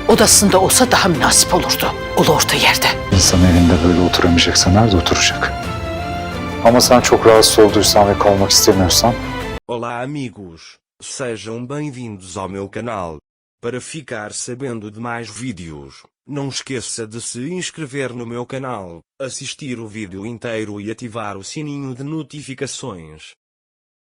odasında olsa daha münasip olurdu. Ulu orta yerde. İnsan evinde böyle oturamayacaksa nerede oturacak? Ama sen çok rahatsız olduysan ve kalmak istemiyorsan... Olá amigos, sejam bem-vindos ao meu canal. Para ficar sabendo de mais vídeos, não esqueça de se inscrever no meu canal, assistir o vídeo inteiro e ativar o sininho de notificações.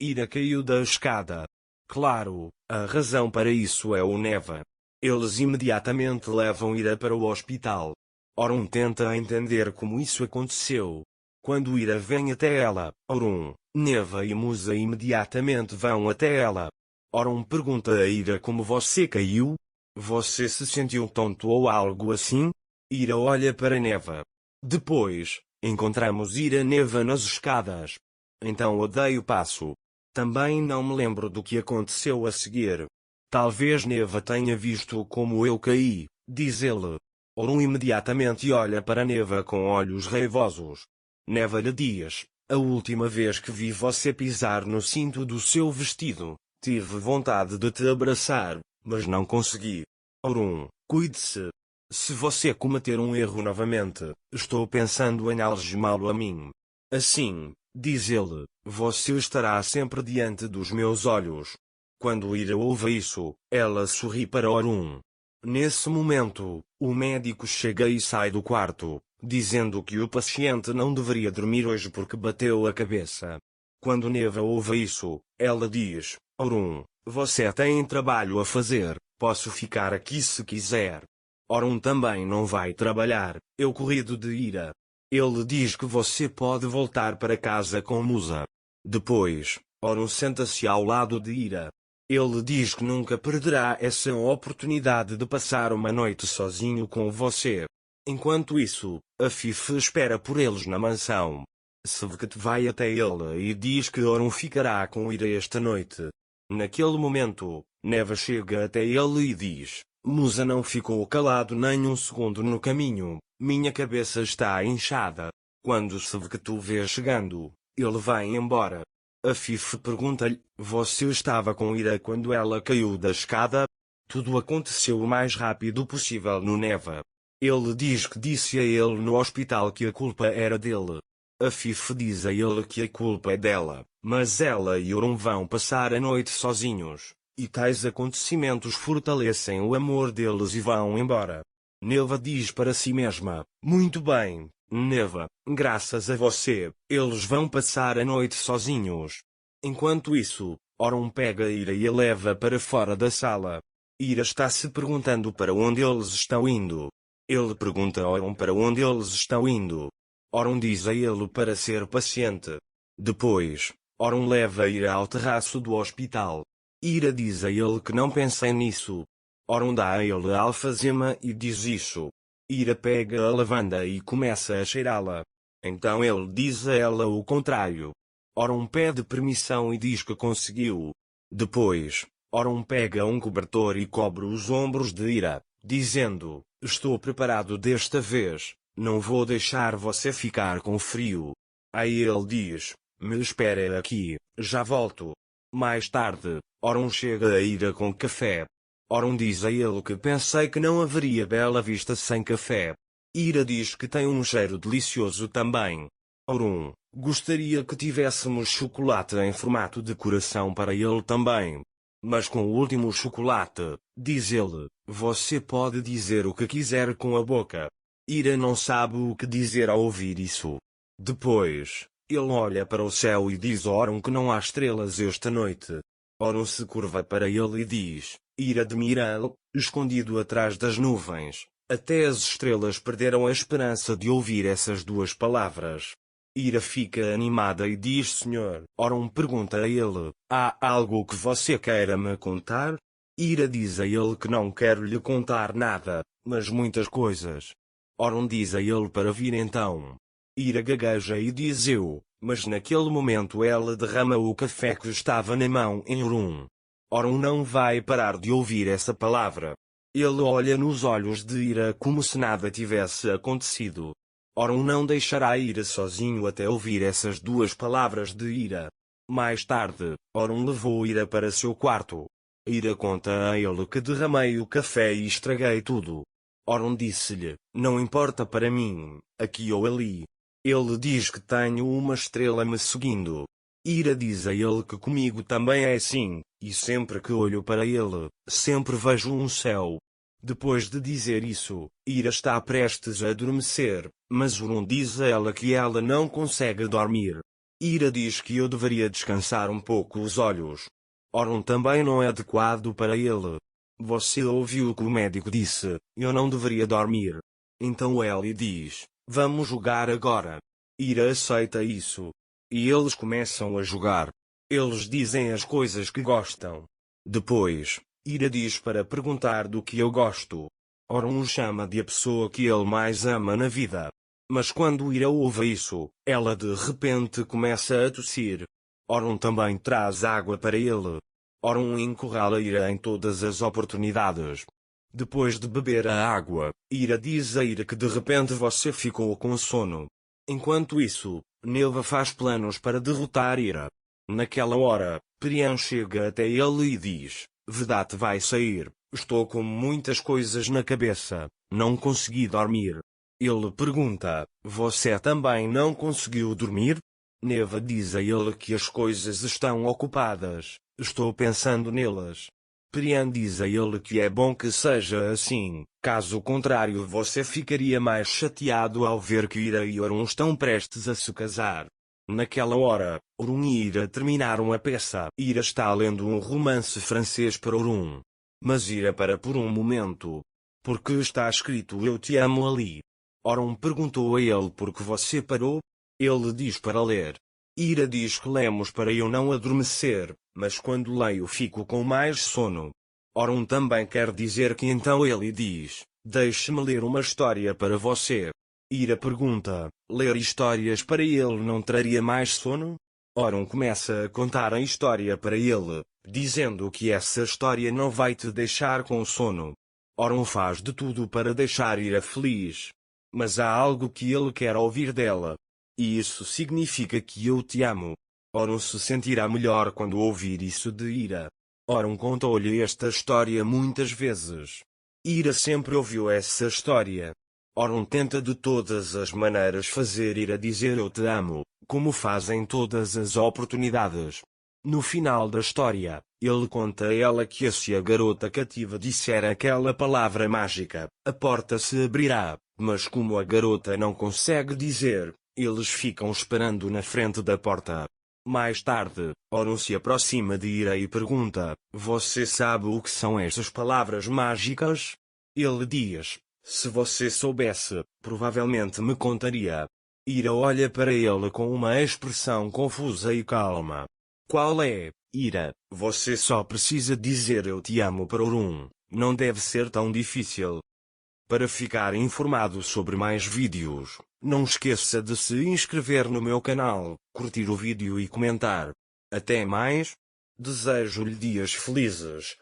Ira caiu da escada. Claro, a razão para isso é o Neva. Eles imediatamente levam Ira para o hospital. Orun tenta entender como isso aconteceu. Quando Ira vem até ela, Orun, Neva e Musa imediatamente vão até ela. Orun pergunta a Ira como você caiu? Você se sentiu tonto ou algo assim? Ira olha para Neva. Depois, encontramos Ira Neva nas escadas. Então odeio passo. Também não me lembro do que aconteceu a seguir. Talvez Neva tenha visto como eu caí, diz ele. Orun imediatamente olha para Neva com olhos raivosos. Neva lhe diz: a última vez que vi você pisar no cinto do seu vestido, tive vontade de te abraçar, mas não consegui. Orun, cuide-se. Se você cometer um erro novamente, estou pensando em algemá-lo a mim. Assim, diz ele, você estará sempre diante dos meus olhos. Quando Ira ouve isso, ela sorri para Orun. Nesse momento, o médico chega e sai do quarto, dizendo que o paciente não deveria dormir hoje porque bateu a cabeça. Quando Neva ouve isso, ela diz: Orun, você tem trabalho a fazer, posso ficar aqui se quiser. Orun também não vai trabalhar, eu corrido de ira. Ele diz que você pode voltar para casa com Musa. Depois, Orun senta-se ao lado de Ira. Ele diz que nunca perderá essa oportunidade de passar uma noite sozinho com você. Enquanto isso, a Fife espera por eles na mansão. Sevket vai até ele e diz que Orun ficará com Ira esta noite. Naquele momento, Neva chega até ele e diz: Musa não ficou calado nem um segundo no caminho, minha cabeça está inchada. Quando Sevket o vê chegando, ele vai embora. A Fife pergunta-lhe: você estava com Ira quando ela caiu da escada? Tudo aconteceu o mais rápido possível no Neva. Ele diz que disse a ele no hospital que a culpa era dele. A Fife diz a ele que a culpa é dela, mas ela e Orun vão passar a noite sozinhos, e tais acontecimentos fortalecem o amor deles e vão embora. Neva diz para si mesma: muito bem, Neva, graças a você, eles vão passar a noite sozinhos. Enquanto isso, Orun pega Ira e a leva para fora da sala. Ira está se perguntando para onde eles estão indo. Ele pergunta a Orun para onde eles estão indo. Orun diz a ele para ser paciente. Depois, Orun leva Ira ao terraço do hospital. Ira diz a ele que não pensem nisso. Orun dá a ele a alfazema e diz isso. Ira pega a lavanda e começa a cheirá-la. Então ele diz a ela o contrário. Orun pede permissão e diz que conseguiu. Depois, Orun pega um cobertor e cobre os ombros de Ira, dizendo: estou preparado desta vez, não vou deixar você ficar com frio. Aí ele diz: me espere aqui, já volto. Mais tarde, Orun chega a Ira com café. Orun diz a ele que pensei que não haveria bela vista sem café. Ira diz que tem um cheiro delicioso também. Orun, gostaria que tivéssemos chocolate em formato de coração para ele também. Mas com o último chocolate, diz ele, você pode dizer o que quiser com a boca. Ira não sabe o que dizer ao ouvir isso. Depois, ele olha para o céu e diz a Orun que não há estrelas esta noite. Orun se curva para ele e diz: Ira admira-o, escondido atrás das nuvens. Até as estrelas perderam a esperança de ouvir essas duas palavras. Ira fica animada e diz: Senhor. Orun pergunta a ele: há algo que você queira me contar? Ira diz a ele que não quer lhe contar nada, mas muitas coisas. Orun diz a ele para vir então. Ira gagueja e diz eu, mas naquele momento ela derrama o café que estava na mão em Orun. Orun não vai parar de ouvir essa palavra. Ele olha nos olhos de Ira como se nada tivesse acontecido. Orun não deixará Ira sozinho até ouvir essas duas palavras de Ira. Mais tarde, Orun levou Ira para seu quarto. Ira conta a ele que derramei o café e estraguei tudo. Oron disse-lhe, não importa para mim, aqui ou ali. Ele diz que tenho uma estrela me seguindo. Ira diz a ele que comigo também é assim, e sempre que olho para ele, sempre vejo um céu. Depois de dizer isso, Ira está prestes a adormecer, mas Oron diz a ela que ela não consegue dormir. Ira diz que eu deveria descansar um pouco os olhos. Oron também não é adequado para ele. Você ouviu o que o médico disse, eu não deveria dormir. Então Ellie diz, vamos jogar agora. Ira aceita isso. E eles começam a jogar. Eles dizem as coisas que gostam. Depois, Ira diz para perguntar do que eu gosto. Oron o chama de a pessoa que ele mais ama na vida. Mas quando Ira ouve isso, ela de repente começa a tossir. Oron também traz água para ele. Oron encurrala Ira em todas as oportunidades. Depois de beber a água, Ira diz a Ira que de repente você ficou com sono. Enquanto isso, Neva faz planos para derrotar Ira. Naquela hora, Perian chega até ele e diz, Vedat vai sair, estou com muitas coisas na cabeça, não consegui dormir. Ele pergunta, você também não conseguiu dormir? Neva diz a ele que as coisas estão ocupadas, estou pensando nelas. Perian diz a ele que é bom que seja assim, caso contrário você ficaria mais chateado ao ver que Ira e Oron estão prestes a se casar. Naquela hora, Oron e Ira terminaram a peça. Ira está lendo um romance francês para Oron. Mas Ira para por um momento. Porque está escrito eu te amo ali. Oron perguntou a ele por que você parou. Ele diz para ler. Ira diz que lemos para eu não adormecer, mas quando leio fico com mais sono. Oron também quer dizer que então ele diz, deixe-me ler uma história para você. Ira pergunta, ler histórias para ele não traria mais sono? Oron começa a contar a história para ele, dizendo que essa história não vai te deixar com sono. Oron faz de tudo para deixar Ira feliz. Mas há algo que ele quer ouvir dela. E isso significa que eu te amo. Oron se sentirá melhor quando ouvir isso de Ira. Oron contou-lhe esta história muitas vezes. Ira sempre ouviu essa história. Oron tenta de todas as maneiras fazer Ira dizer eu te amo, como faz em todas as oportunidades. No final da história, ele conta a ela que se a garota cativa disser aquela palavra mágica, a porta se abrirá, mas como a garota não consegue dizer, eles ficam esperando na frente da porta. Mais tarde, Oron se aproxima de Ira e pergunta, você sabe o que são essas palavras mágicas? Ele diz, se você soubesse, provavelmente me contaria. Ira olha para ele com uma expressão confusa e calma. Qual é, Ira? Você só precisa dizer eu te amo para Oron, não deve ser tão difícil. Para ficar informado sobre mais vídeos, não esqueça de se inscrever no meu canal, curtir o vídeo e comentar. Até mais. Desejo-lhe dias felizes.